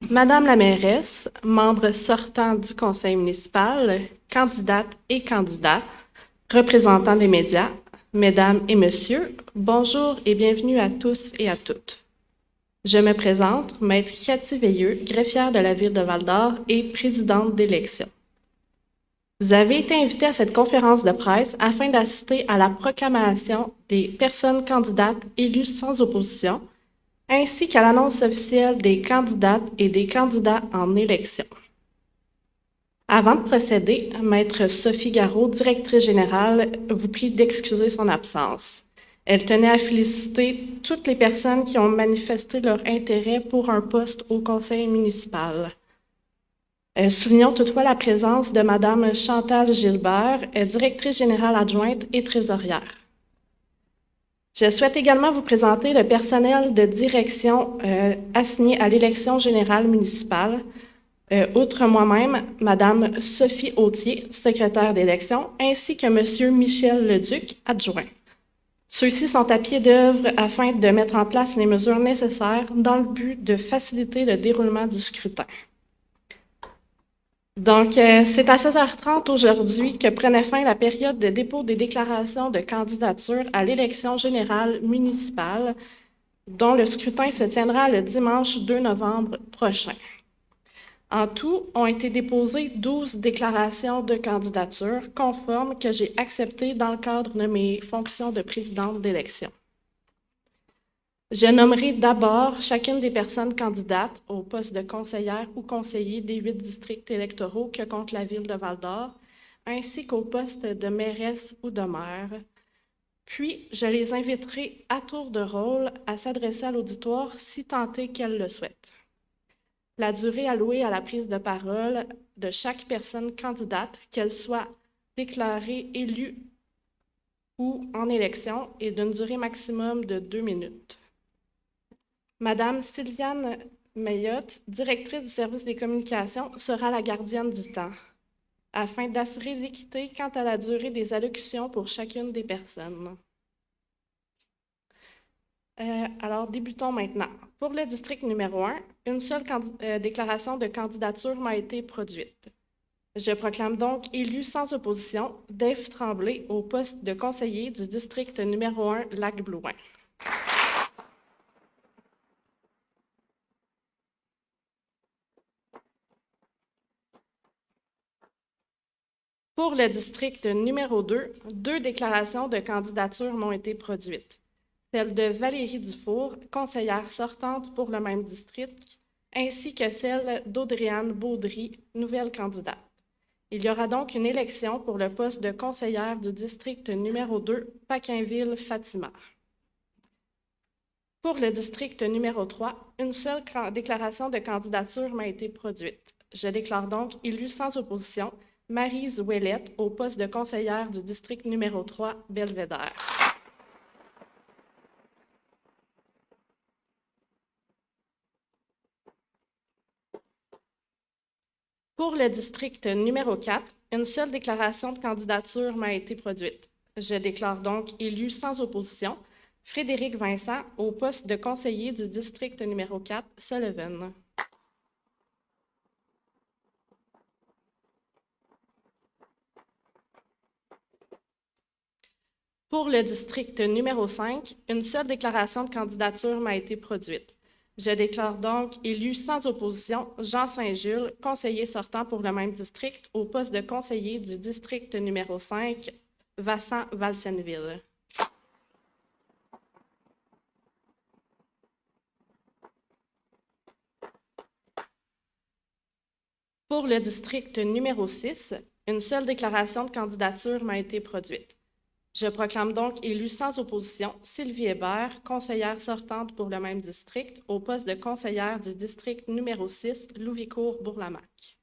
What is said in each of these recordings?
Madame la mairesse, membre sortant du conseil municipal, candidate et candidats, représentants des médias, mesdames et messieurs, bonjour et bienvenue à tous et à toutes. Je me présente, Maître Cathy Veilleux, greffière de la ville de Val-d'Or et présidente d'élection. Vous avez été invité à cette conférence de presse afin d'assister à la proclamation des personnes candidates élues sans opposition, ainsi qu'à l'annonce officielle des candidates et des candidats en élection. Avant de procéder, Maître Sophie Garot, directrice générale, vous prie d'excuser son absence. Elle tenait à féliciter toutes les personnes qui ont manifesté leur intérêt pour un poste au conseil municipal. Soulignons toutefois la présence de Madame Chantal Gilbert, directrice générale adjointe et trésorière. Je souhaite également vous présenter le personnel de direction assigné à l'élection générale municipale, outre moi-même, Madame Sophie Autier, secrétaire d'élection, ainsi que Monsieur Michel Leduc, adjoint. Ceux-ci sont à pied d'œuvre afin de mettre en place les mesures nécessaires dans le but de faciliter le déroulement du scrutin. Donc, c'est à 16h30 aujourd'hui que prenait fin la période de dépôt des déclarations de candidature à l'élection générale municipale, dont le scrutin se tiendra le dimanche 2 novembre prochain. En tout, ont été déposées 12 déclarations de candidature conformes que j'ai acceptées dans le cadre de mes fonctions de présidente d'élection. Je nommerai d'abord chacune des personnes candidates au poste de conseillère ou conseiller des 8 districts électoraux que compte la ville de Val-d'Or, ainsi qu'au poste de mairesse ou de maire. Puis, je les inviterai à tour de rôle à s'adresser à l'auditoire si tant est qu'elles le souhaitent. La durée allouée à la prise de parole de chaque personne candidate, qu'elle soit déclarée élue ou en élection, est d'une durée maximum de 2 minutes. Madame Sylviane Mayotte, directrice du service des communications, sera la gardienne du temps, afin d'assurer l'équité quant à la durée des allocutions pour chacune des personnes. Alors, débutons maintenant. Pour le district numéro 1, une seule déclaration de candidature m'a été produite. Je proclame donc élu sans opposition Dave Tremblay au poste de conseiller du district numéro 1 Lac-Blouin. Pour le district numéro 2, 2 déclarations de candidature m'ont été produites. Celle de Valérie Dufour, conseillère sortante pour le même district, ainsi que celle d'Audriane Baudry, nouvelle candidate. Il y aura donc une élection pour le poste de conseillère du district numéro 2, Paquinville-Fatima. Pour le district numéro 3, une seule déclaration de candidature m'a été produite. Je déclare donc élue sans opposition Maryse Ouellette au poste de conseillère du district numéro 3, Belvédère. Pour le district numéro 4, une seule déclaration de candidature m'a été produite. Je déclare donc élu sans opposition Frédéric Vincent au poste de conseiller du district numéro 4, Sullivan. Pour le district numéro 5, une seule déclaration de candidature m'a été produite. Je déclare donc élu sans opposition Jean Saint-Jules, conseiller sortant pour le même district, au poste de conseiller du district numéro 5, Vassan-Valsenville. Pour le district numéro 6, une seule déclaration de candidature m'a été produite. Je proclame donc élu sans opposition Sylvie Hébert, conseillère sortante pour le même district, au poste de conseillère du district numéro 6, Louvicourt-Bourlamaque.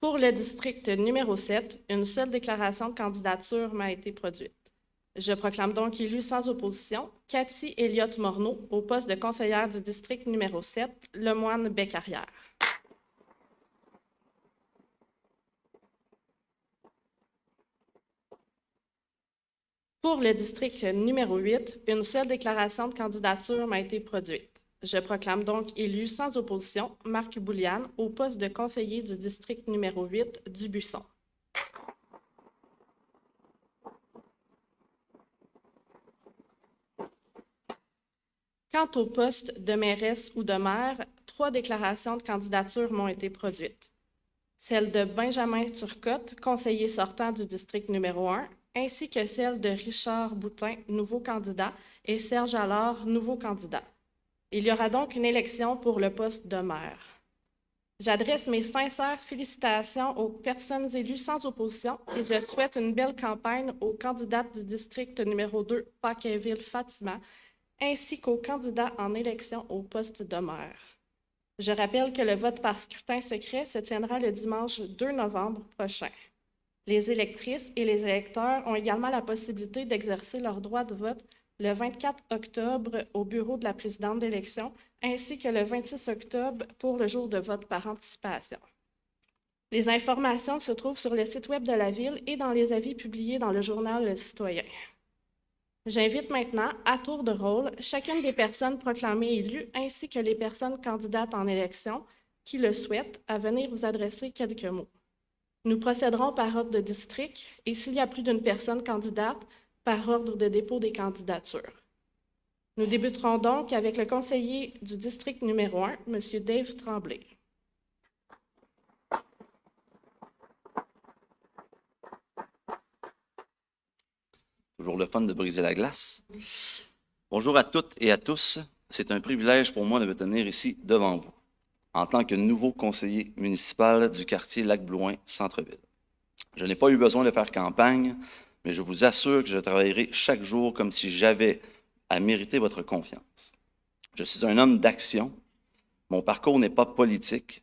Pour le district numéro 7, une seule déclaration de candidature m'a été produite. Je proclame donc élu sans opposition Cathy Elliott-Morneau au poste de conseillère du district numéro 7, Lemoine-Beccarrière. Pour le district numéro 8, une seule déclaration de candidature m'a été produite. Je proclame donc élu sans opposition Marc Bouliane au poste de conseiller du district numéro 8 du Buisson. Quant au poste de mairesse ou de maire, 3 déclarations de candidature m'ont été produites. Celle de Benjamin Turcotte, conseiller sortant du district numéro 1, ainsi que celle de Richard Boutin, nouveau candidat, et Serge Allard, nouveau candidat. Il y aura donc une élection pour le poste de maire. J'adresse mes sincères félicitations aux personnes élues sans opposition et je souhaite une belle campagne aux candidates du district numéro 2, Paquinville-Fatima, ainsi qu'aux candidats en élection au poste de maire. Je rappelle que le vote par scrutin secret se tiendra le dimanche 2 novembre prochain. Les électrices et les électeurs ont également la possibilité d'exercer leur droit de vote le 24 octobre au bureau de la présidente d'élection, ainsi que le 26 octobre pour le jour de vote par anticipation. Les informations se trouvent sur le site web de la Ville et dans les avis publiés dans le journal Le Citoyen. J'invite maintenant, à tour de rôle, chacune des personnes proclamées élues ainsi que les personnes candidates en élection qui le souhaitent à venir vous adresser quelques mots. Nous procéderons par ordre de district et s'il y a plus d'une personne candidate, par ordre de dépôt des candidatures. Nous débuterons donc avec le conseiller du district numéro 1, M. Dave Tremblay. Toujours le fun de briser la glace. Bonjour à toutes et à tous. C'est un privilège pour moi de me tenir ici devant vous, en tant que nouveau conseiller municipal du quartier Lac-Blouin, Centre-Ville. Je n'ai pas eu besoin de faire campagne, mais je vous assure que je travaillerai chaque jour comme si j'avais à mériter votre confiance. Je suis un homme d'action. Mon parcours n'est pas politique,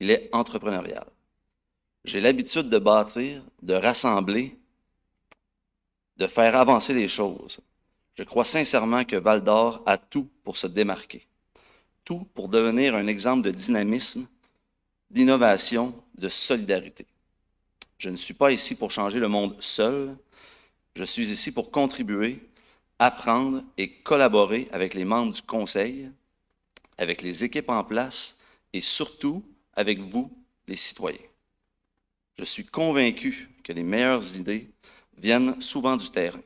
il est entrepreneurial. J'ai l'habitude de bâtir, de rassembler, de faire avancer les choses. Je crois sincèrement que Val-d'Or a tout pour se démarquer, tout pour devenir un exemple de dynamisme, d'innovation, de solidarité. Je ne suis pas ici pour changer le monde seul, je suis ici pour contribuer, apprendre et collaborer avec les membres du conseil, avec les équipes en place et surtout avec vous, les citoyens. Je suis convaincu que les meilleures idées viennent souvent du terrain.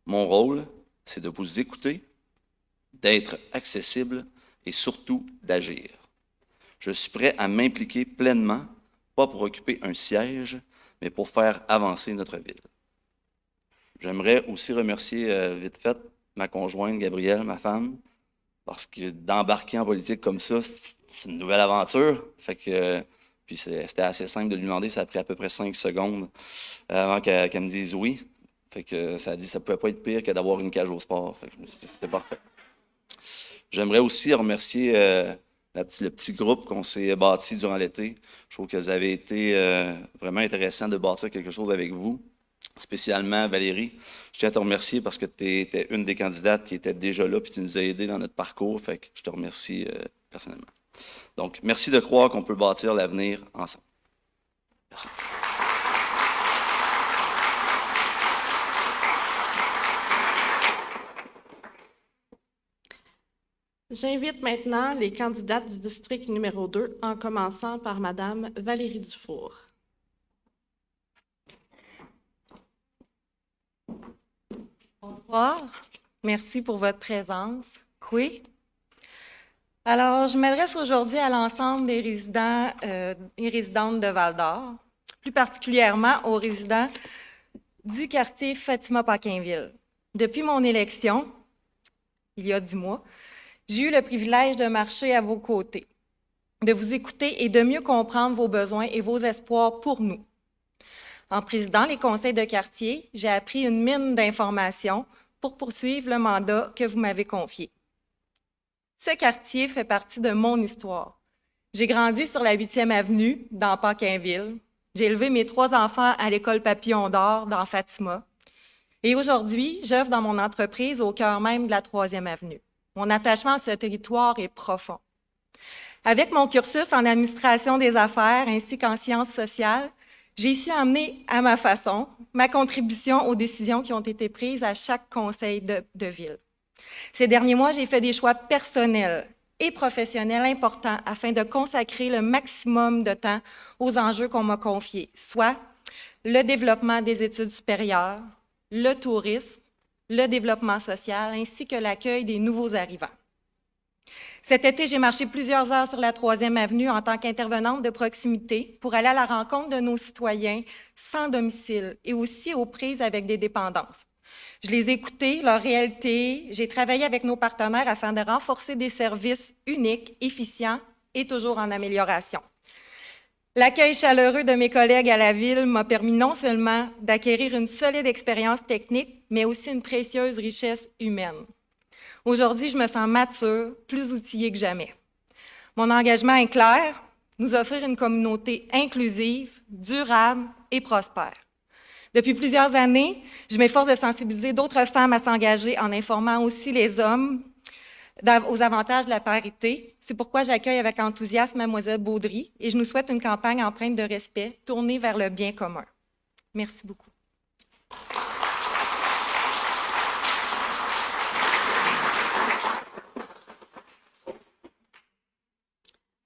Mon rôle, c'est de vous écouter, d'être accessible et surtout d'agir. Je suis prêt à m'impliquer pleinement, pas pour occuper un siège, mais pour faire avancer notre ville. J'aimerais aussi remercier vite fait ma conjointe Gabrielle, ma femme, parce que d'embarquer en politique comme ça, c'est une nouvelle aventure. Fait que, puis c'était assez simple de lui demander, ça a pris à peu près 5 secondes avant qu'elle me dise oui. Fait que ça a dit que ça ne pouvait pas être pire que d'avoir une cage au sport. Fait que je me suis dit, c'était parfait. J'aimerais aussi remercier le petit groupe qu'on s'est bâti durant l'été. Je trouve que vous avez été vraiment intéressant de bâtir quelque chose avec vous, spécialement Valérie. Je tiens à te remercier parce que tu étais une des candidates qui était déjà là, puis tu nous as aidés dans notre parcours. Fait que je te remercie personnellement. Donc, merci de croire qu'on peut bâtir l'avenir ensemble. Merci. J'invite maintenant les candidates du district numéro 2, en commençant par Mme Valérie Dufour. Bonsoir. Merci pour votre présence. Oui. Alors, je m'adresse aujourd'hui à l'ensemble des résidents et résidentes de Val-d'Or, plus particulièrement aux résidents du quartier Fatima-Paquinville. Depuis mon élection, il y a 10 mois, j'ai eu le privilège de marcher à vos côtés, de vous écouter et de mieux comprendre vos besoins et vos espoirs pour nous. En présidant les conseils de quartier, j'ai appris une mine d'informations pour poursuivre le mandat que vous m'avez confié. Ce quartier fait partie de mon histoire. J'ai grandi sur la 8e avenue, dans Paquinville. J'ai élevé mes 3 enfants à l'école Papillon d'Or, dans Fatima. Et aujourd'hui, j'œuvre dans mon entreprise au cœur même de la 3e avenue. Mon attachement à ce territoire est profond. Avec mon cursus en administration des affaires ainsi qu'en sciences sociales, J'ai su amener à ma façon ma contribution aux décisions qui ont été prises à chaque conseil de ville. Ces derniers mois, j'ai fait des choix personnels et professionnels importants afin de consacrer le maximum de temps aux enjeux qu'on m'a confiés, soit le développement des études supérieures, le tourisme, le développement social, ainsi que l'accueil des nouveaux arrivants. Cet été, j'ai marché plusieurs heures sur la 3e avenue en tant qu'intervenante de proximité pour aller à la rencontre de nos citoyens sans domicile et aussi aux prises avec des dépendances. Je les ai écoutés, leur réalité. J'ai travaillé avec nos partenaires afin de renforcer des services uniques, efficients et toujours en amélioration. L'accueil chaleureux de mes collègues à la ville m'a permis non seulement d'acquérir une solide expérience technique, mais aussi une précieuse richesse humaine. Aujourd'hui, je me sens mature, plus outillée que jamais. Mon engagement est clair, nous offrir une communauté inclusive, durable et prospère. Depuis plusieurs années, je m'efforce de sensibiliser d'autres femmes à s'engager en informant aussi les hommes aux avantages de la parité. C'est pourquoi j'accueille avec enthousiasme Mademoiselle Baudry et je nous souhaite une campagne empreinte de respect, tournée vers le bien commun. Merci beaucoup.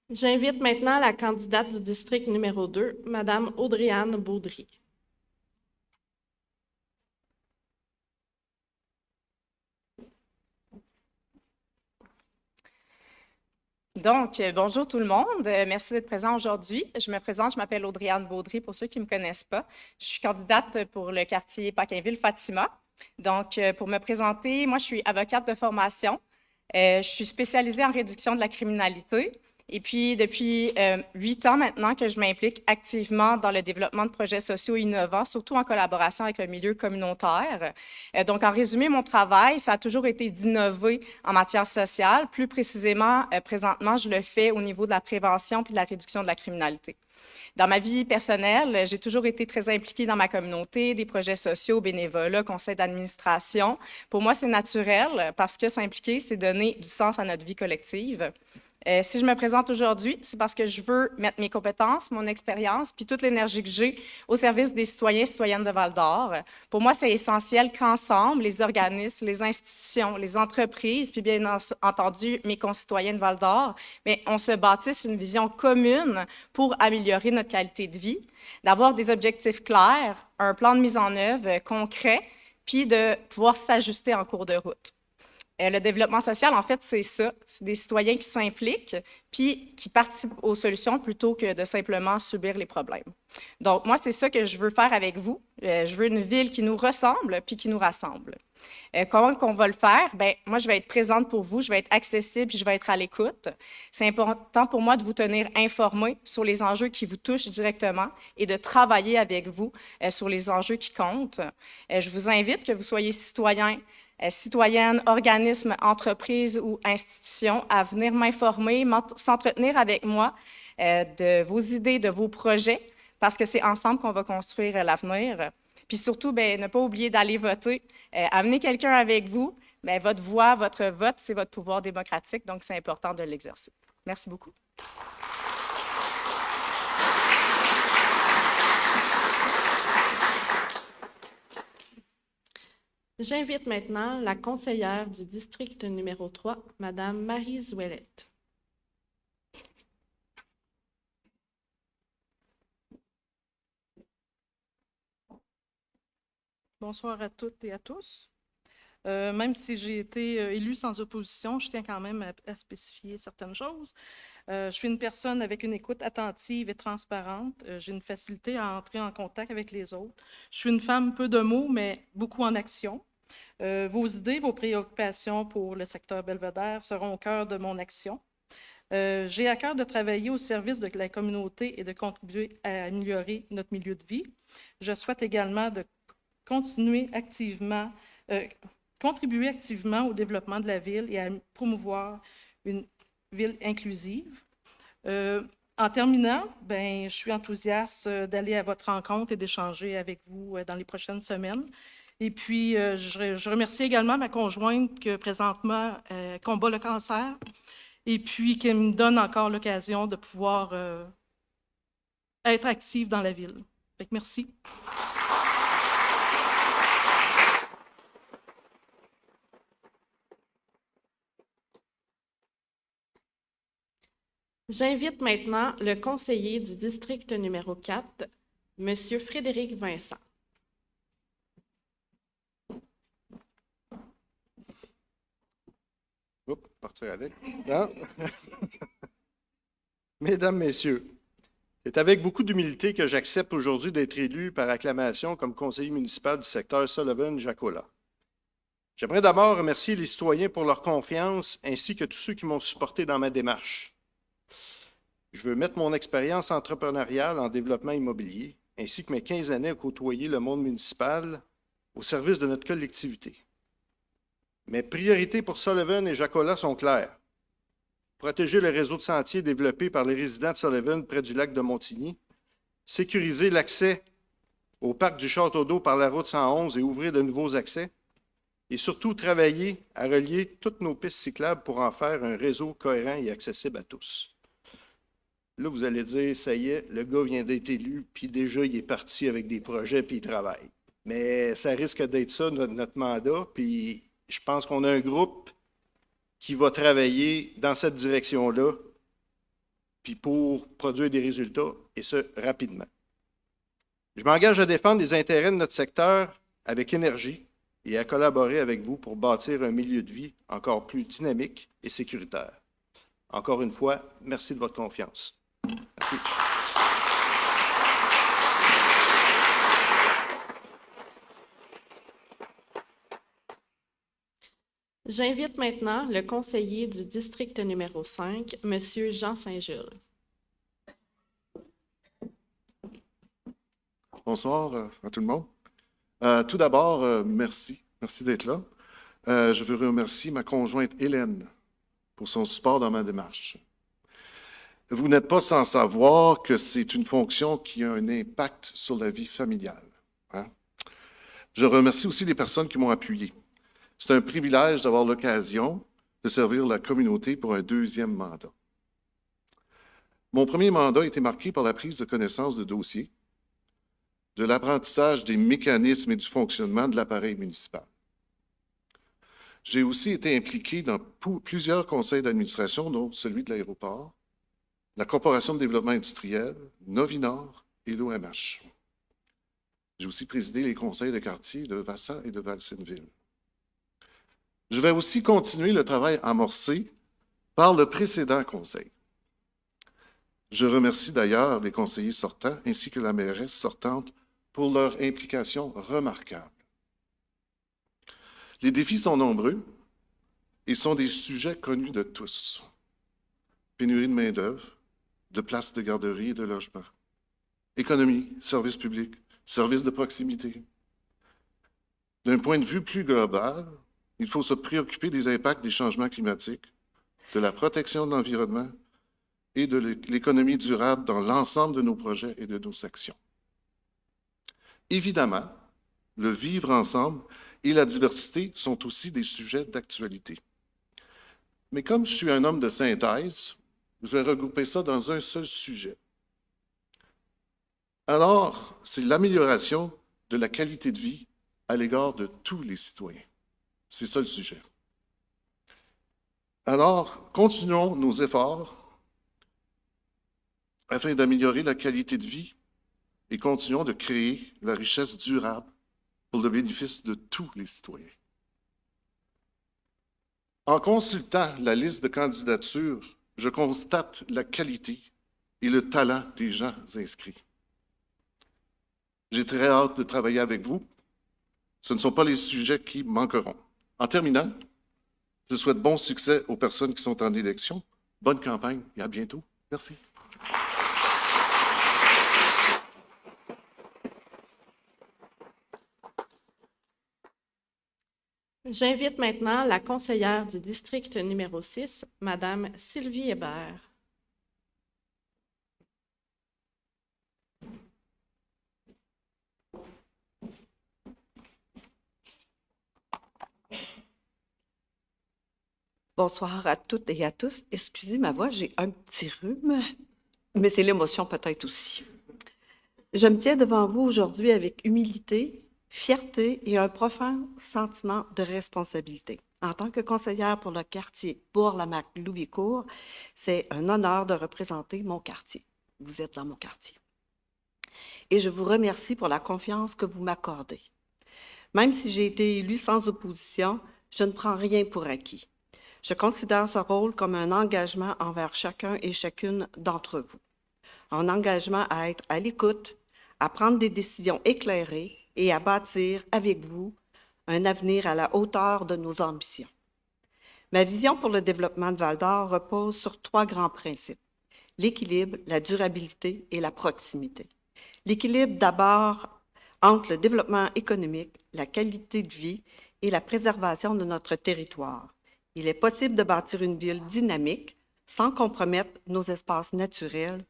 J'invite maintenant la candidate du district numéro 2, Mme Audrey-Anne Baudry. Donc, bonjour tout le monde. Merci d'être présent aujourd'hui. Je me présente, je m'appelle Audrey-Anne Baudry, pour ceux qui ne me connaissent pas. Je suis candidate pour le quartier Paquinville-Fatima. Donc, pour me présenter, moi, je suis avocate de formation. Je suis spécialisée en réduction de la criminalité. Et puis, depuis 8 ans maintenant que je m'implique activement dans le développement de projets sociaux innovants, surtout en collaboration avec le milieu communautaire. Donc, en résumé, mon travail, ça a toujours été d'innover en matière sociale. Plus précisément, présentement, je le fais au niveau de la prévention puis de la réduction de la criminalité. Dans ma vie personnelle, j'ai toujours été très impliquée dans ma communauté, des projets sociaux, bénévolat, conseil d'administration. Pour moi, c'est naturel parce que s'impliquer, c'est donner du sens à notre vie collective. Si je me présente aujourd'hui, c'est parce que je veux mettre mes compétences, mon expérience, puis toute l'énergie que j'ai au service des citoyens et citoyennes de Val-d'Or. Pour moi, c'est essentiel qu'ensemble, les organismes, les institutions, les entreprises, puis bien entendu, mes concitoyens de Val-d'Or, mais on se bâtisse une vision commune pour améliorer notre qualité de vie, d'avoir des objectifs clairs, un plan de mise en œuvre concret, puis de pouvoir s'ajuster en cours de route. Le développement social, en fait, c'est ça. C'est des citoyens qui s'impliquent puis qui participent aux solutions plutôt que de simplement subir les problèmes. Donc, moi, c'est ça que je veux faire avec vous. Je veux une ville qui nous ressemble puis qui nous rassemble. Comment qu'on va le faire? Bien, moi, je vais être présente pour vous, je vais être accessible puis je vais être à l'écoute. C'est important pour moi de vous tenir informés sur les enjeux qui vous touchent directement et de travailler avec vous sur les enjeux qui comptent. Je vous invite que vous soyez citoyens, citoyennes, organismes, entreprises ou institutions à venir m'informer, s'entretenir avec moi de vos idées, de vos projets, parce que c'est ensemble qu'on va construire l'avenir. Puis surtout, bien, ne pas oublier d'aller voter. Amener quelqu'un avec vous. Bien, votre voix, votre vote, c'est votre pouvoir démocratique, donc c'est important de l'exercer. Merci beaucoup. J'invite maintenant la conseillère du district numéro 3, Mme Marie Zouellette. Bonsoir à toutes et à tous. Même si j'ai été élue sans opposition, je tiens quand même à spécifier certaines choses. Je suis une personne avec une écoute attentive et transparente. J'ai une facilité à entrer en contact avec les autres. Je suis une femme peu de mots, mais beaucoup en action. Vos idées, vos préoccupations pour le secteur Belvédère seront au cœur de mon action. J'ai à cœur de travailler au service de la communauté et de contribuer à améliorer notre milieu de vie. Je souhaite également de contribuer activement au développement de la ville et à promouvoir une ville inclusive. En terminant, ben, je suis enthousiaste d'aller à votre rencontre et d'échanger avec vous dans les prochaines semaines. Et puis, je remercie également ma conjointe qui présentement combat le cancer et puis qui me donne encore l'occasion de pouvoir être active dans la ville. Fait que merci. J'invite maintenant le conseiller du district numéro 4, M. Frédéric Vincent. Oups, partir avec. Non? Mesdames, Messieurs, c'est avec beaucoup d'humilité que j'accepte aujourd'hui d'être élu par acclamation comme conseiller municipal du secteur Sullivan-Jacola. J'aimerais d'abord remercier les citoyens pour leur confiance ainsi que tous ceux qui m'ont supporté dans ma démarche. Je veux mettre mon expérience entrepreneuriale en développement immobilier ainsi que mes 15 années à côtoyer le monde municipal au service de notre collectivité. Mes priorités pour Sullivan et Jacola sont claires. Protéger le réseau de sentiers développé par les résidents de Sullivan près du lac de Montigny, sécuriser l'accès au parc du Château d'Eau par la route 111 et ouvrir de nouveaux accès, et surtout travailler à relier toutes nos pistes cyclables pour en faire un réseau cohérent et accessible à tous. Là, vous allez dire, ça y est, le gars vient d'être élu, puis déjà, il est parti avec des projets, puis il travaille. Mais ça risque d'être ça, notre mandat, puis je pense qu'on a un groupe qui va travailler dans cette direction-là, puis pour produire des résultats, et ce, rapidement. Je m'engage à défendre les intérêts de notre secteur avec énergie et à collaborer avec vous pour bâtir un milieu de vie encore plus dynamique et sécuritaire. Encore une fois, merci de votre confiance. Merci. J'invite maintenant le conseiller du district numéro 5, M. Jean Saint-Jules. Bonsoir à tout le monde. Tout d'abord, merci. Merci d'être là. Je veux remercier ma conjointe Hélène pour son support dans ma démarche. Vous n'êtes pas sans savoir que c'est une fonction qui a un impact sur la vie familiale. Hein? Je remercie aussi les personnes qui m'ont appuyé. C'est un privilège d'avoir l'occasion de servir la communauté pour un deuxième mandat. Mon premier mandat a été marqué par la prise de connaissance de dossiers, de l'apprentissage des mécanismes et du fonctionnement de l'appareil municipal. J'ai aussi été impliqué dans plusieurs conseils d'administration, dont celui de l'aéroport, la Corporation de développement industriel, Novinor et l'OMH. J'ai aussi présidé les conseils de quartier de Vassa et de Valsenville. Je vais aussi continuer le travail amorcé par le précédent conseil. Je remercie d'ailleurs les conseillers sortants ainsi que la mairesse sortante pour leur implication remarquable. Les défis sont nombreux et sont des sujets connus de tous. Pénurie de main-d'œuvre, de places de garderie et de logement, économie, services publics, services de proximité. D'un point de vue plus global, il faut se préoccuper des impacts des changements climatiques, de la protection de l'environnement et de l'économie durable dans l'ensemble de nos projets et de nos actions. Évidemment, le vivre ensemble et la diversité sont aussi des sujets d'actualité. Mais comme je suis un homme de synthèse, je vais regrouper ça dans un seul sujet. Alors, c'est l'amélioration de la qualité de vie à l'égard de tous les citoyens. C'est ça le sujet. Alors, continuons nos efforts afin d'améliorer la qualité de vie et continuons de créer la richesse durable pour le bénéfice de tous les citoyens. En consultant la liste de candidatures, je constate la qualité et le talent des gens inscrits. J'ai très hâte de travailler avec vous. Ce ne sont pas les sujets qui manqueront. En terminant, je souhaite bon succès aux personnes qui sont en élection. Bonne campagne et à bientôt. Merci. J'invite maintenant la conseillère du district numéro 6, Mme Sylvie Hébert. Bonsoir à toutes et à tous. Excusez ma voix, j'ai un petit rhume, mais c'est l'émotion peut-être aussi. Je me tiens devant vous aujourd'hui avec humilité, fierté et un profond sentiment de responsabilité. En tant que conseillère pour le quartier Bourg-Lamaque-Louvicourt, c'est un honneur de représenter mon quartier. Vous êtes dans mon quartier. Et je vous remercie pour la confiance que vous m'accordez. Même si j'ai été élue sans opposition, je ne prends rien pour acquis. Je considère ce rôle comme un engagement envers chacun et chacune d'entre vous. Un engagement à être à l'écoute, à prendre des décisions éclairées et à bâtir avec vous un avenir à la hauteur de nos ambitions. Ma vision pour le développement de Val-d'Or repose sur 3 grands principes: l'équilibre, la durabilité et la proximité. L'équilibre d'abord entre le développement économique, la qualité de vie et la préservation de notre territoire. Il est possible de bâtir une ville dynamique sans compromettre nos espaces naturels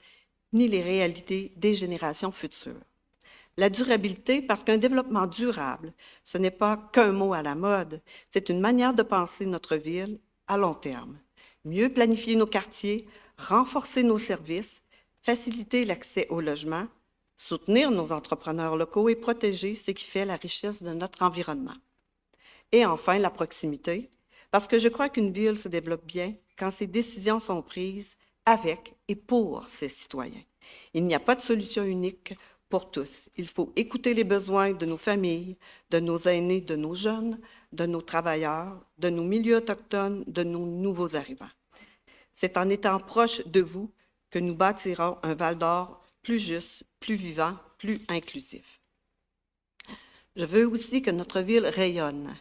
ni les réalités des générations futures. La durabilité, parce qu'un développement durable, ce n'est pas qu'un mot à la mode, c'est une manière de penser notre ville à long terme. Mieux planifier nos quartiers, renforcer nos services, faciliter l'accès au logement, soutenir nos entrepreneurs locaux et protéger ce qui fait la richesse de notre environnement. Et enfin, la proximité, parce que je crois qu'une ville se développe bien quand ses décisions sont prises avec et pour ses citoyens. Il n'y a pas de solution unique pour tous. Il faut écouter les besoins de nos familles, de nos aînés, de nos jeunes, de nos travailleurs, de nos milieux autochtones, de nos nouveaux arrivants. C'est en étant proche de vous que nous bâtirons un Val-d'Or plus juste, plus vivant, plus inclusif. Je veux aussi que notre ville rayonne,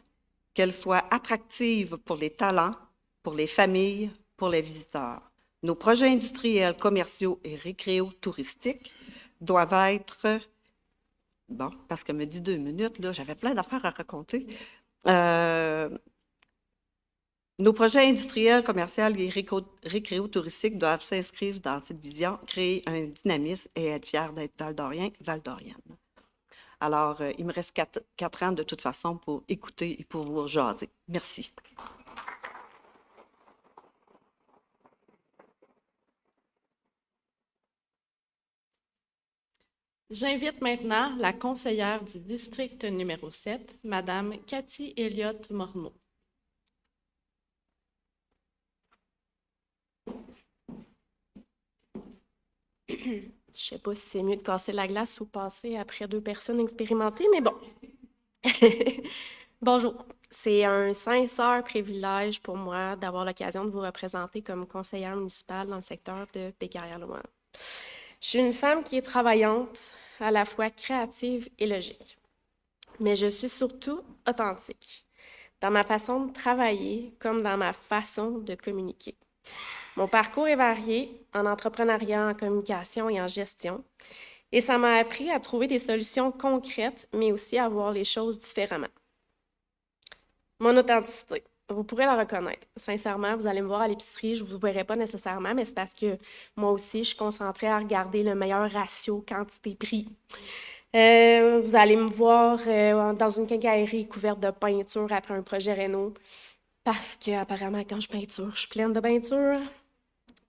qu'elle soit attractive pour les talents, pour les familles, pour les visiteurs. Nos projets industriels, commerciaux et récréo-touristiques doivent être... Bon, parce qu'elle me dit 2 minutes, là, j'avais plein d'affaires à raconter. Nos projets industriels, commerciaux et récréo-touristiques doivent s'inscrire dans cette vision, créer un dynamisme et être fiers d'être Val-d'Orien, Val-d'Orienne. Alors, il me reste 4 ans de toute façon pour écouter et pour vous jaser. Merci. J'invite maintenant la conseillère du district numéro 7, Mme Cathy Elliott-Morneau. Je ne sais pas si c'est mieux de casser la glace ou passer après 2 personnes expérimentées, mais bon. Bonjour, c'est un sincère privilège pour moi d'avoir l'occasion de vous représenter comme conseillère municipale dans le secteur de Bécarrière-Louann. Je suis une femme qui est travaillante, à la fois créative et logique. Mais je suis surtout authentique, dans ma façon de travailler comme dans ma façon de communiquer. Mon parcours est varié en entrepreneuriat, en communication et en gestion, et ça m'a appris à trouver des solutions concrètes, mais aussi à voir les choses différemment. Mon authenticité, vous pourrez la reconnaître. Sincèrement, vous allez me voir à l'épicerie, je ne vous verrai pas nécessairement, mais c'est parce que moi aussi, je suis concentrée à regarder le meilleur ratio quantité-prix. Vous allez me voir dans une quincaillerie couverte de peinture après un projet réno, parce qu'apparemment, quand je peinture, je suis pleine de peinture.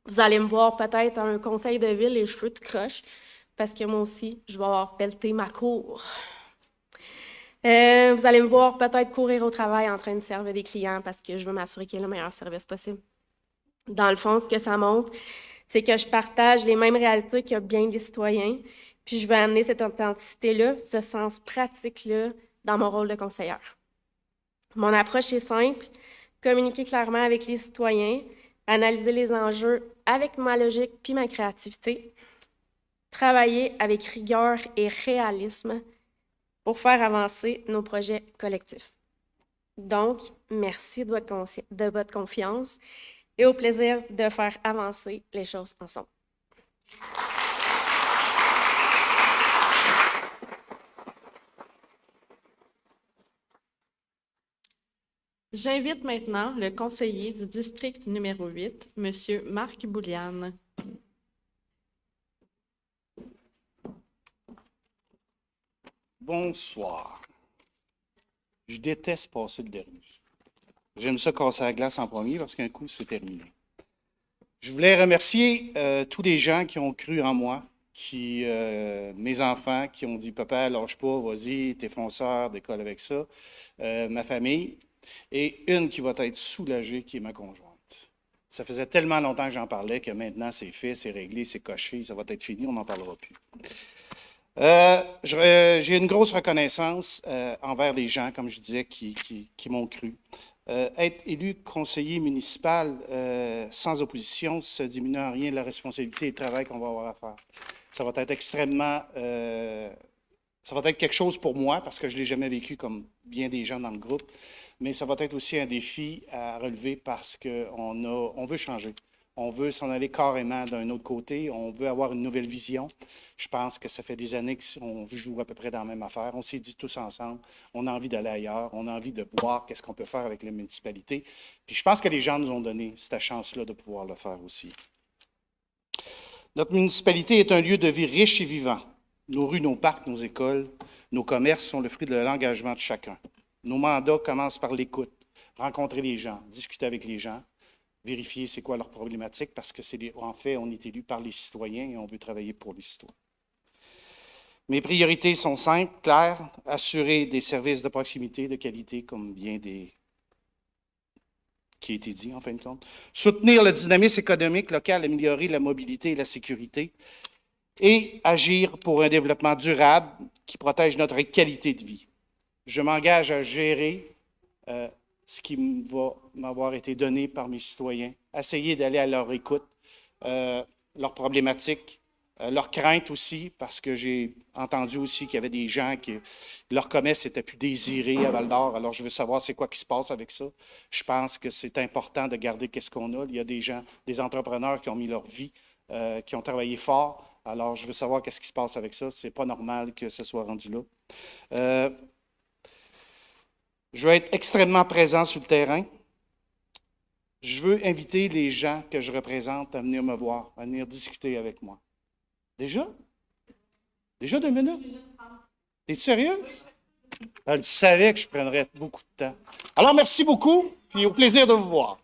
Vous allez me voir peut-être à un conseil de ville, les cheveux de croche, parce que moi aussi, je vais avoir pelleté ma cour. Vous allez me voir peut-être courir au travail en train de servir des clients parce que je veux m'assurer qu'il y ait le meilleur service possible. Dans le fond, ce que ça montre, c'est que je partage les mêmes réalités que bien des citoyens, puis je veux amener cette authenticité-là, ce sens pratique-là, dans mon rôle de conseillère. Mon approche est simple, communiquer clairement avec les citoyens, analyser les enjeux avec ma logique puis ma créativité, travailler avec rigueur et réalisme pour faire avancer nos projets collectifs. Donc, merci de votre confiance et au plaisir de faire avancer les choses ensemble. J'invite maintenant le conseiller du district numéro 8, M. Marc Bouliane. Bonsoir. Je déteste passer le dernier. J'aime ça casser la glace en premier parce qu'un coup, c'est terminé. Je voulais remercier tous les gens qui ont cru en moi, mes enfants qui ont dit « Papa, lâche pas, vas-y, t'es fonceur, décolle avec ça. » Ma famille. Et une qui va être soulagée, qui est ma conjointe. Ça faisait tellement longtemps que j'en parlais que maintenant, c'est fait, c'est réglé, c'est coché, ça va être fini, on n'en parlera plus. J'ai une grosse reconnaissance envers les gens, comme je disais, qui m'ont cru. Être élu conseiller municipal sans opposition, ça ne diminue en rien la responsabilité et le travail qu'on va avoir à faire. Ça va être extrêmement... ça va être quelque chose pour moi, parce que je ne l'ai jamais vécu comme bien des gens dans le groupe, mais ça va être aussi un défi à relever parce qu'on veut changer. On veut s'en aller carrément d'un autre côté. On veut avoir une nouvelle vision. Je pense que ça fait des années qu'on joue à peu près dans la même affaire. On s'est dit tous ensemble, on a envie d'aller ailleurs. On a envie de voir qu'est-ce qu'on peut faire avec les municipalités. Puis je pense que les gens nous ont donné cette chance-là de pouvoir le faire aussi. Notre municipalité est un lieu de vie riche et vivant. Nos rues, nos parcs, nos écoles, nos commerces sont le fruit de l'engagement de chacun. Nos mandats commencent par l'écoute, rencontrer les gens, discuter avec les gens, vérifier c'est quoi leurs problématiques, parce que en fait, on est élu par les citoyens et on veut travailler pour les citoyens. Mes priorités sont simples, claires, assurer des services de proximité, de qualité, comme bien qui a été dit en fin de compte, soutenir le dynamisme économique local, améliorer la mobilité et la sécurité, et agir pour un développement durable qui protège notre qualité de vie. Je m'engage à gérer ce qui va m'avoir été donné par mes citoyens, essayer d'aller à leur écoute, leurs problématiques, leurs craintes aussi, parce que j'ai entendu aussi qu'il y avait des gens qui, leur commerce n'était plus désiré à Val-d'Or, alors je veux savoir c'est quoi qui se passe avec ça. Je pense que c'est important de garder qu'est-ce qu'on a. Il y a des gens, des entrepreneurs qui ont mis leur vie, qui ont travaillé fort, alors je veux savoir qu'est-ce qui se passe avec ça. C'est pas normal que ce soit rendu là. Je veux être extrêmement présent sur le terrain. Je veux inviter les gens que je représente à venir me voir, à venir discuter avec moi. Déjà? Déjà 2 minutes? Es-tu sérieux? Je savais que je prendrais beaucoup de temps. Alors, merci beaucoup, puis au plaisir de vous voir.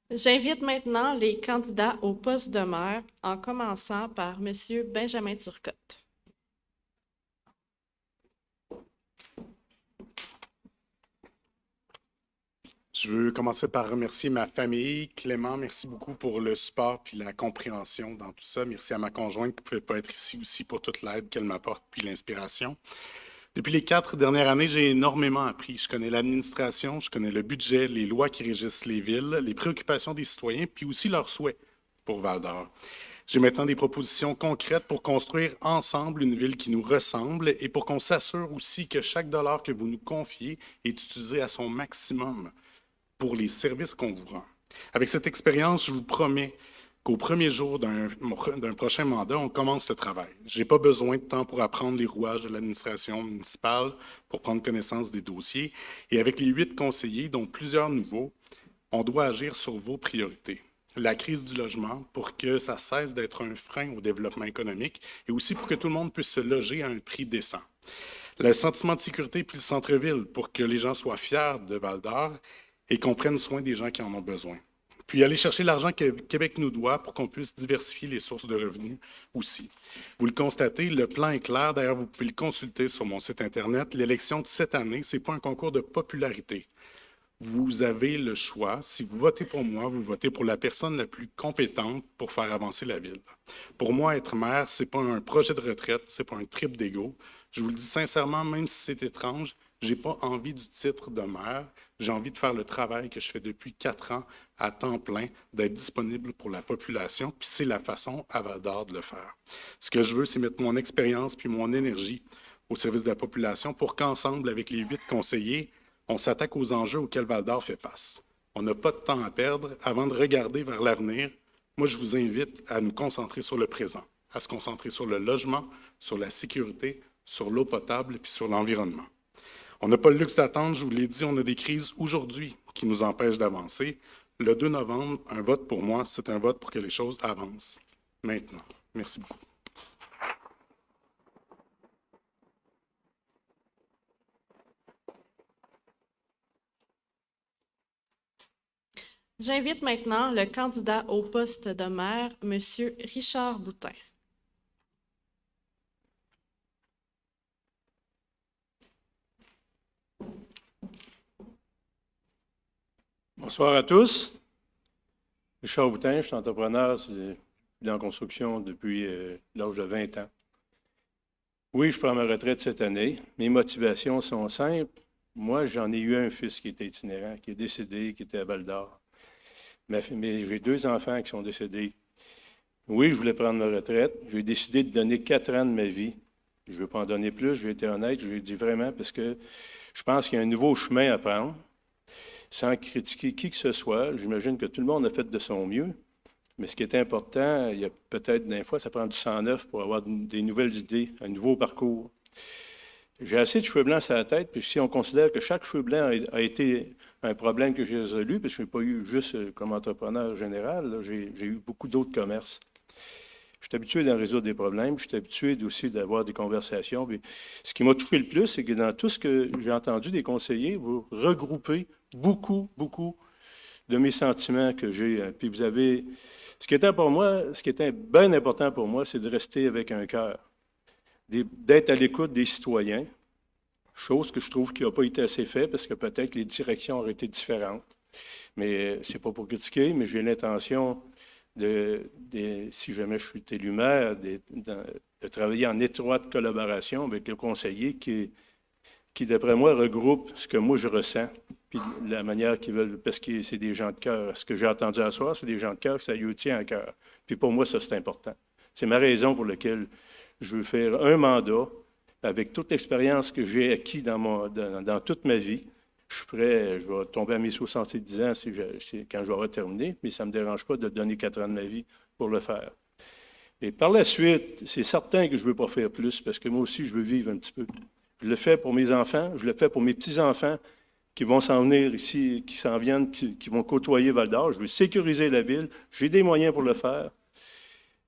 J'invite maintenant les candidats au poste de maire, en commençant par M. Benjamin Turcotte. Je veux commencer par remercier ma famille. Clément, merci beaucoup pour le support et la compréhension dans tout ça. Merci à ma conjointe qui ne pouvait pas être ici aussi pour toute l'aide qu'elle m'apporte puis l'inspiration. Depuis les 4 dernières années, j'ai énormément appris. Je connais l'administration, je connais le budget, les lois qui régissent les villes, les préoccupations des citoyens, puis aussi leurs souhaits pour Val-d'Or. J'ai maintenant des propositions concrètes pour construire ensemble une ville qui nous ressemble et pour qu'on s'assure aussi que chaque dollar que vous nous confiez est utilisé à son maximum pour les services qu'on vous rend. Avec cette expérience, je vous promets qu'au premier jour d'un prochain mandat, on commence le travail. Je n'ai pas besoin de temps pour apprendre les rouages de l'administration municipale, pour prendre connaissance des dossiers. Et avec les 8 conseillers, dont plusieurs nouveaux, on doit agir sur vos priorités. La crise du logement, pour que ça cesse d'être un frein au développement économique et aussi pour que tout le monde puisse se loger à un prix décent. Le sentiment de sécurité puis le centre-ville, pour que les gens soient fiers de Val-d'Or et qu'on prenne soin des gens qui en ont besoin. Puis aller chercher l'argent que Québec nous doit pour qu'on puisse diversifier les sources de revenus aussi. Vous le constatez, le plan est clair. D'ailleurs, vous pouvez le consulter sur mon site Internet. L'élection de cette année, ce n'est pas un concours de popularité. Vous avez le choix. Si vous votez pour moi, vous votez pour la personne la plus compétente pour faire avancer la ville. Pour moi, être maire, ce n'est pas un projet de retraite, ce n'est pas un trip d'ego. Je vous le dis sincèrement, même si c'est étrange, je n'ai pas envie du titre de maire. J'ai envie de faire le travail que je fais depuis 4 ans à temps plein, d'être disponible pour la population, puis c'est la façon à Val-d'Or de le faire. Ce que je veux, c'est mettre mon expérience puis mon énergie au service de la population pour qu'ensemble, avec les 8 conseillers, on s'attaque aux enjeux auxquels Val-d'Or fait face. On n'a pas de temps à perdre. Avant de regarder vers l'avenir, moi, je vous invite à nous concentrer sur le présent, à se concentrer sur le logement, sur la sécurité, sur l'eau potable puis sur l'environnement. On n'a pas le luxe d'attendre, je vous l'ai dit, on a des crises aujourd'hui qui nous empêchent d'avancer. Le 2 novembre, un vote pour moi, c'est un vote pour que les choses avancent. Maintenant. Merci beaucoup. J'invite maintenant le candidat au poste de maire, M. Richard Boutin. Bonsoir à tous. Richard Boutin, je suis entrepreneur en construction depuis l'âge de 20 ans. Oui, je prends ma retraite cette année. Mes motivations sont simples. Moi, j'en ai eu un fils qui était itinérant, qui est décédé, qui était à Val-d'Or. Mais j'ai 2 enfants qui sont décédés. Oui, je voulais prendre ma retraite. J'ai décidé de donner 4 ans de ma vie. Je ne veux pas en donner plus, j'ai été honnête, je l'ai dit vraiment, parce que je pense qu'il y a un nouveau chemin à prendre, sans critiquer qui que ce soit. J'imagine que tout le monde a fait de son mieux. Mais ce qui est important, il y a peut-être des fois, ça prend du sang neuf pour avoir des nouvelles idées, un nouveau parcours. J'ai assez de cheveux blancs sur la tête, puis si on considère que chaque cheveu blanc a été un problème que j'ai résolu, parce que je n'ai pas eu juste comme entrepreneur général, j'ai eu beaucoup d'autres commerces. Je suis habitué d'en résoudre des problèmes, je suis habitué aussi d'avoir des conversations. Puis, ce qui m'a touché le plus, c'est que dans tout ce que j'ai entendu des conseillers, vous regroupez beaucoup de mes sentiments que j'ai. Puis vous avez... Ce qui était bien important pour moi, c'est de rester avec un cœur, d'être à l'écoute des citoyens, chose que je trouve qui n'a pas été assez faite parce que peut-être les directions auraient été différentes. Mais c'est pas pour critiquer, mais j'ai l'intention si jamais je suis élu maire, de travailler en étroite collaboration avec le conseiller qui, d'après moi, regroupe ce que moi je ressens, puis la manière qu'ils veulent, parce que c'est des gens de cœur. Ce que j'ai entendu à soir, c'est des gens de cœur, ça lui tient à cœur. Puis pour moi, ça, c'est important. C'est ma raison pour laquelle je veux faire un mandat avec toute l'expérience que j'ai acquis dans toute ma vie. Je suis prêt, je vais tomber à mes 70 ans quand je vais avoir terminé, mais ça ne me dérange pas de donner 4 ans de ma vie pour le faire. Et par la suite, c'est certain que je ne veux pas faire plus, parce que moi aussi, je veux vivre un petit peu. Je le fais pour mes enfants, je le fais pour mes petits-enfants qui vont s'en venir ici, qui s'en viennent, qui vont côtoyer Val-d'Or. Je veux sécuriser la ville, j'ai des moyens pour le faire.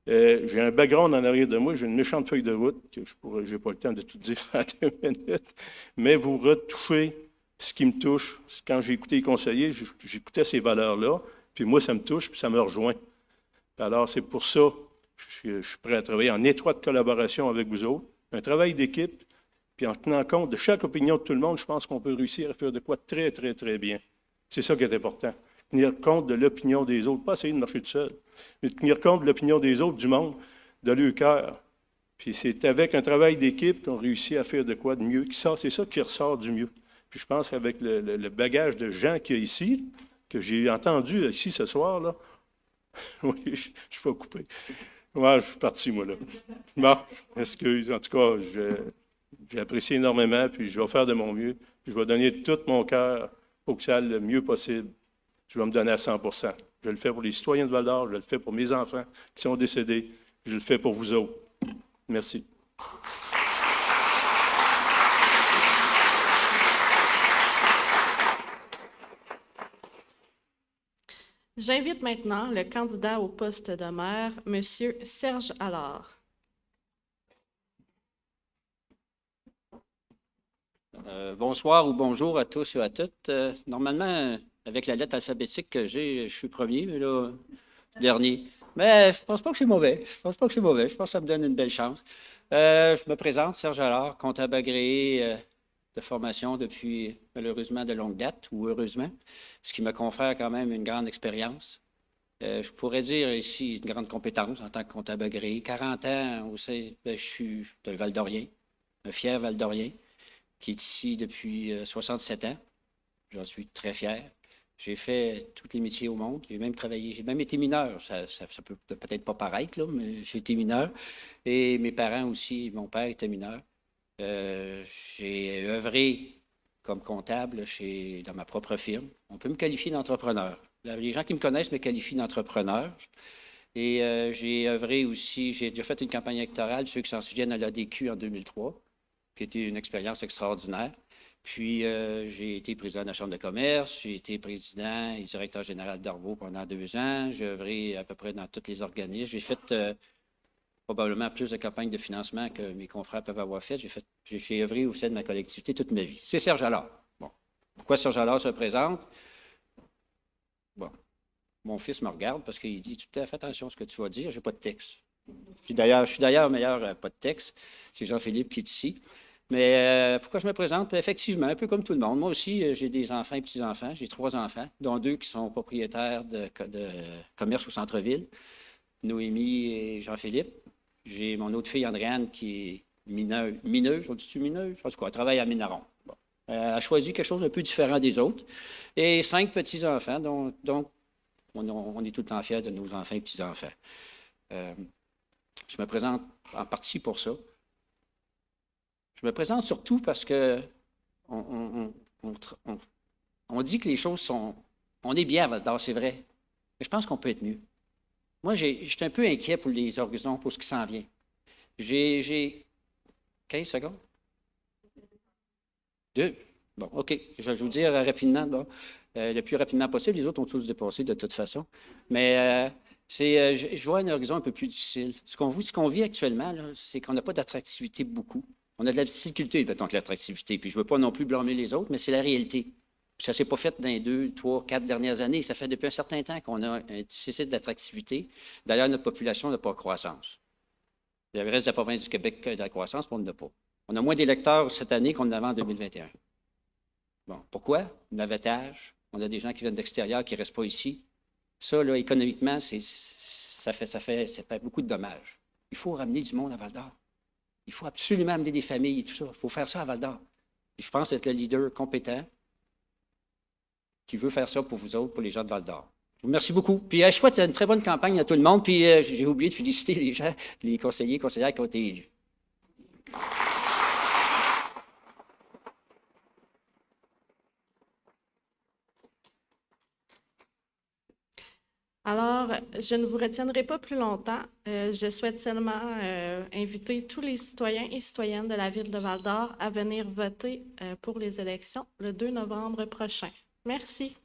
J'ai un background en arrière de moi, j'ai une méchante feuille de route, que je n'ai pas le temps de tout dire en 2 minutes, mais vous retouchez ce qui me touche. Quand j'ai écouté les conseillers, j'écoutais ces valeurs-là, puis moi, ça me touche, puis ça me rejoint. Alors, c'est pour ça que je suis prêt à travailler en étroite collaboration avec vous autres, un travail d'équipe, puis en tenant compte de chaque opinion de tout le monde, je pense qu'on peut réussir à faire de quoi très, très, très bien. C'est ça qui est important. Tenir compte de l'opinion des autres, pas essayer de marcher tout seul, mais tenir compte de l'opinion des autres, du monde, de leur cœur. Puis c'est avec un travail d'équipe qu'on réussit à faire de quoi de mieux. C'est ça qui ressort du mieux. Puis je pense qu'avec le bagage de gens qu'il y a ici, que j'ai entendu ici ce soir, là, oui, je ne suis pas coupé. Ouais, je suis parti, moi, là. Bon, excuse. En tout cas, j'ai apprécié énormément, puis je vais faire de mon mieux. Puis je vais donner tout mon cœur pour que ça aille le mieux possible. Je vais me donner à 100 %. Je le fais pour les citoyens de Val-d'Or, je le fais pour mes enfants qui sont décédés, je le fais pour vous autres. Merci. J'invite maintenant le candidat au poste de maire, M. Serge Allard. Bonsoir ou bonjour à tous et à toutes. Normalement, avec la lettre alphabétique que j'ai, je suis premier, mais là, dernier. Mais je pense pas que c'est mauvais. Je pense que ça me donne une belle chance. Je me présente, Serge Allard, comptable agréé de formation depuis, malheureusement, de longue date, ou heureusement, ce qui me confère quand même une grande expérience. Je pourrais dire ici une grande compétence en tant que comptable agréé. 40 ans aussi, je suis de Val-d'Orien, un fier Val-d'Orien, qui est ici depuis 67 ans. J'en suis très fier. J'ai fait tous les métiers au monde. J'ai même travaillé, j'ai même été mineur. Ça peut peut-être pas paraître, là, mais j'ai été mineur. Et mes parents aussi, mon père était mineur. J'ai œuvré comme comptable dans ma propre firme. On peut me qualifier d'entrepreneur. Les gens qui me connaissent me qualifient d'entrepreneur. Et j'ai œuvré aussi, j'ai déjà fait une campagne électorale, ceux qui s'en souviennent, à l'ADQ en 2003, qui était une expérience extraordinaire. Puis, j'ai été président de la Chambre de commerce, j'ai été président et directeur général d'Arbo pendant 2 ans. J'ai œuvré à peu près dans tous les organismes. J'ai fait probablement plus de campagnes de financement que mes confrères peuvent avoir fait. J'ai œuvré au sein de ma collectivité toute ma vie. C'est Serge Allard. Bon. Pourquoi Serge Allard se présente? Bon. Mon fils me regarde parce qu'il dit tout à fait attention à ce que tu vas dire, j'ai pas de texte. Je suis d'ailleurs meilleur pas de texte. C'est Jean-Philippe qui est ici. Mais pourquoi je me présente? Effectivement, un peu comme tout le monde. Moi aussi, j'ai des enfants et petits-enfants. J'ai 3 enfants, dont 2 qui sont propriétaires de commerce au centre-ville, Noémie et Jean-Philippe. J'ai mon autre fille, Andréane, qui est mineuse. On dit-tu mineuse? En tout cas, elle travaille à Minaron. Bon. Elle a choisi quelque chose un peu différent des autres. Et 5 petits-enfants, donc on est tout le temps fiers de nos enfants et petits-enfants. Je me présente en partie pour ça. Je me présente surtout parce que on dit que les choses sont... On est bien à Val-d'Or, c'est vrai. Mais je pense qu'on peut être mieux. Moi, je suis un peu inquiet pour les horizons, pour ce qui s'en vient. J'ai 15 secondes? 2? Bon, OK. Je vais vous dire rapidement, bon, le plus rapidement possible. Les autres ont tous dépassé de toute façon. Mais je vois un horizon un peu plus difficile. Ce qu'on vit actuellement, c'est qu'on n'a pas d'attractivité beaucoup. On a de la difficulté, mettons, avec l'attractivité. Puis je ne veux pas non plus blâmer les autres, mais c'est la réalité. Puis ça ne s'est pas fait dans les 2, 3, 4 dernières années. Ça fait depuis un certain temps qu'on a un déficit d'attractivité. D'ailleurs, notre population n'a pas de croissance. Le reste de la province du Québec a de la croissance, mais on n'en a pas. On a moins d'électeurs cette année qu'on en avait en 2021. Bon, pourquoi? Navettage. On a des gens qui viennent d'extérieur, qui ne restent pas ici. Ça, là, économiquement, ça fait beaucoup de dommages. Il faut ramener du monde à Val-d'Or. Il faut absolument amener des familles et tout ça. Il faut faire ça à Val-d'Or. Je pense être le leader compétent qui veut faire ça pour vous autres, pour les gens de Val-d'Or. Je vous remercie beaucoup. Puis je souhaite une très bonne campagne à tout le monde. Puis j'ai oublié de féliciter les gens, les conseillers et conseillères qui ont été élus. Alors, je ne vous retiendrai pas plus longtemps. Je souhaite seulement inviter tous les citoyens et citoyennes de la ville de Val-d'Or à venir voter pour les élections le 2 novembre prochain. Merci.